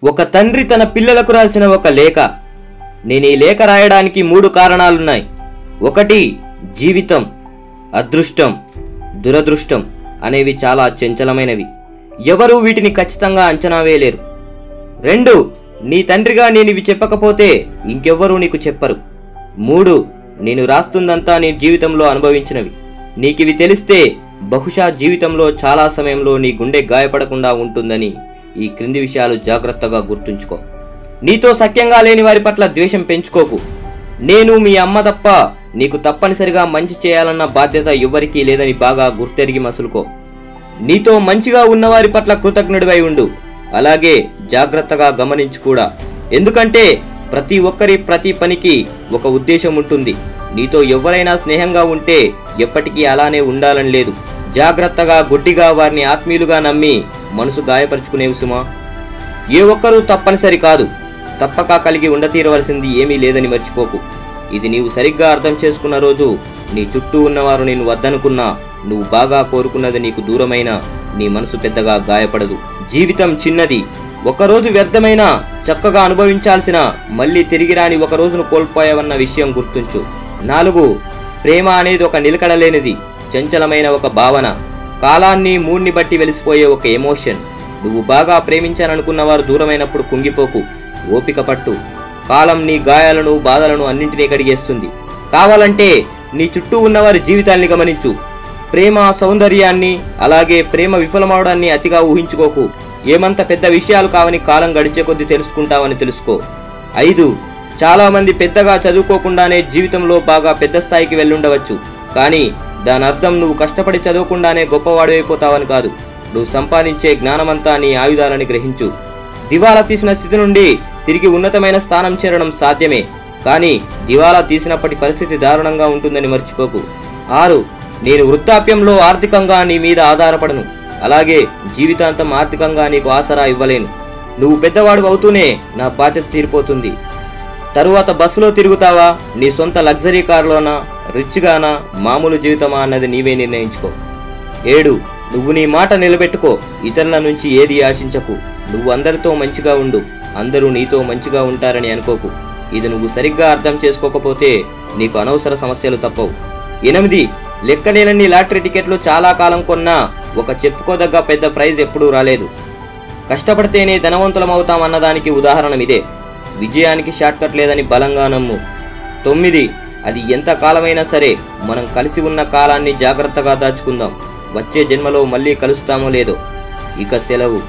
ఒక తండ్రి తన పిల్లలకు రాసిన ఒక లేఖ. నేను ఈ లేఖ రాయడానికి 3 కారణాలున్నాయి. ఒకటి, జీవితం, అదృష్టం, దురదృష్టం అనేవి చాలా చంచలమైనవి. ఎవరూ వీటిని ఖచ్చితంగా అంచనా వేయలేరు. 2, నీ తండ్రిగా నేను ఇవి చెప్పకపోతే ఇంకెవ్వరూ నీకు చెప్పరు. 3, నేను రాస్తుందంతా నీ జీవితంలో అనుభవించినవి. నీకివి తెలిస్తే బహుశా జీవితంలో చాలా సమయంలో నీ గుండె గాయపడకుండా ఉంటుందని ఈ క్రింది విషయాలు జాగ్రత్తగా గుర్తుంచుకో. నీతో సఖ్యంగా లేని వారి పట్ల ద్వేషం పెంచుకోకు. నేను మీ అమ్మ తప్ప నీకు తప్పనిసరిగా మంచి చేయాలన్న బాధ్యత ఎవ్వరికీ లేదని బాగా గుర్తెరిగి మసులుకో. నీతో మంచిగా ఉన్నవారి పట్ల కృతజ్ఞుడివై ఉండు. అలాగే జాగ్రత్తగా గమనించు కూడా. ఎందుకంటే ప్రతి ఒక్కరి ప్రతి పనికి ఒక ఉద్దేశం ఉంటుంది. నీతో ఎవరైనా స్నేహంగా ఉంటే ఎప్పటికీ అలానే ఉండాలని లేదు. జాగ్రత్తగా గుడ్డిగా వారిని ఆత్మీయులుగా నమ్మి మనసు గాయపరుచుకునేవి సుమా. ఏ ఒక్కరూ తప్పనిసరి కాదు. తప్పక కలిగి ఉండతీరవలసింది ఏమీ లేదని మర్చిపోకు. ఇది నీవు సరిగ్గా అర్థం చేసుకున్న రోజు నీ చుట్టూ ఉన్నవారు నేను వద్దనుకున్నా, నువ్వు బాగా కోరుకున్నది నీకు దూరమైనా నీ మనసు పెద్దగా గాయపడదు. జీవితం చిన్నది. ఒకరోజు వ్యర్థమైన చక్కగా అనుభవించాల్సిన మళ్ళీ తిరిగి రాని ఒక రోజును కోల్పోయావన్న విషయం గుర్తుంచు. 4, ప్రేమ అనేది ఒక నిలకడలేనిది, చంచలమైన ఒక భావన, కాలాన్ని మూడ్ని బట్టి వెలిసిపోయే ఒక ఎమోషన్. నువ్వు బాగా ప్రేమించాలనుకున్న వారు దూరమైనప్పుడు కుంగిపోకు. ఓపిక పట్టు. కాలం నీ గాయాలను బాధలను అన్నింటినీ కడిగేస్తుంది. కావాలంటే నీ చుట్టూ ఉన్నవారి జీవితాల్ని గమనించు. ప్రేమ సౌందర్యాన్ని అలాగే ప్రేమ విఫలమవడాన్ని అతిగా ఊహించుకోకు. ఏమంత పెద్ద విషయాలు కావని కాలం గడిచే కొద్దీ తెలుసుకుంటావని తెలుసుకో. 5, చాలా మంది పెద్దగా చదువుకోకుండానే జీవితంలో బాగా పెద్ద స్థాయికి వెళ్ళుండవచ్చు. కానీ దాని అర్థం నువ్వు కష్టపడి చదవకుండానే గొప్పవాడివైపోతావని కాదు. నువ్వు సంపాదించే జ్ఞానమంతా నీ ఆయుధాలని గ్రహించు. దివాలా తీసిన స్థితి నుండి తిరిగి ఉన్నతమైన స్థానం చేరడం సాధ్యమే. కానీ దివాలా తీసినప్పటి పరిస్థితి దారుణంగా ఉంటుందని మర్చిపోకు. 6, నేను వృద్ధాప్యంలో ఆర్థికంగా నీ మీద ఆధారపడను. అలాగే జీవితాంతం ఆర్థికంగా నీకు ఆసరా ఇవ్వలేను. నువ్వు పెద్దవాడు అవుతూనే నా బాధ్యత తీరిపోతుంది. తరువాత బస్సులో తిరుగుతావా, నీ సొంత లగ్జరీ కారులోనా, రిచ్గానా, మామూలు జీవితమా అన్నది నీవే నిర్ణయించుకో. 7, నువ్వు నీ మాట నిలబెట్టుకో. ఇతరుల నుంచి ఏది ఆశించకు. నువ్వు అందరితో మంచిగా ఉండు. అందరూ నీతో మంచిగా ఉంటారని అనుకోకు. ఇది నువ్వు సరిగ్గా అర్థం చేసుకోకపోతే నీకు అనవసర సమస్యలు తప్పవు. 8, లెక్కలేనన్ని లాటరీ టికెట్లు చాలా కాలం కొన్నా ఒక చెప్పుకోదగ్గ పెద్ద ప్రైజ్ ఎప్పుడూ రాలేదు. కష్టపడితేనే ధనవంతులమవుతాం అన్నదానికి ఉదాహరణ ఇదే. విజయానికి షార్ట్కట్ లేదని బలంగా నమ్ము. 9, అది ఎంత కాలమైనా సరే మనం కలిసి ఉన్న కాలాన్ని జాగ్రత్తగా దాచుకుందాం. వచ్చే జన్మలో మళ్ళీ కలుస్తామో లేదో. ఇక సెలవు.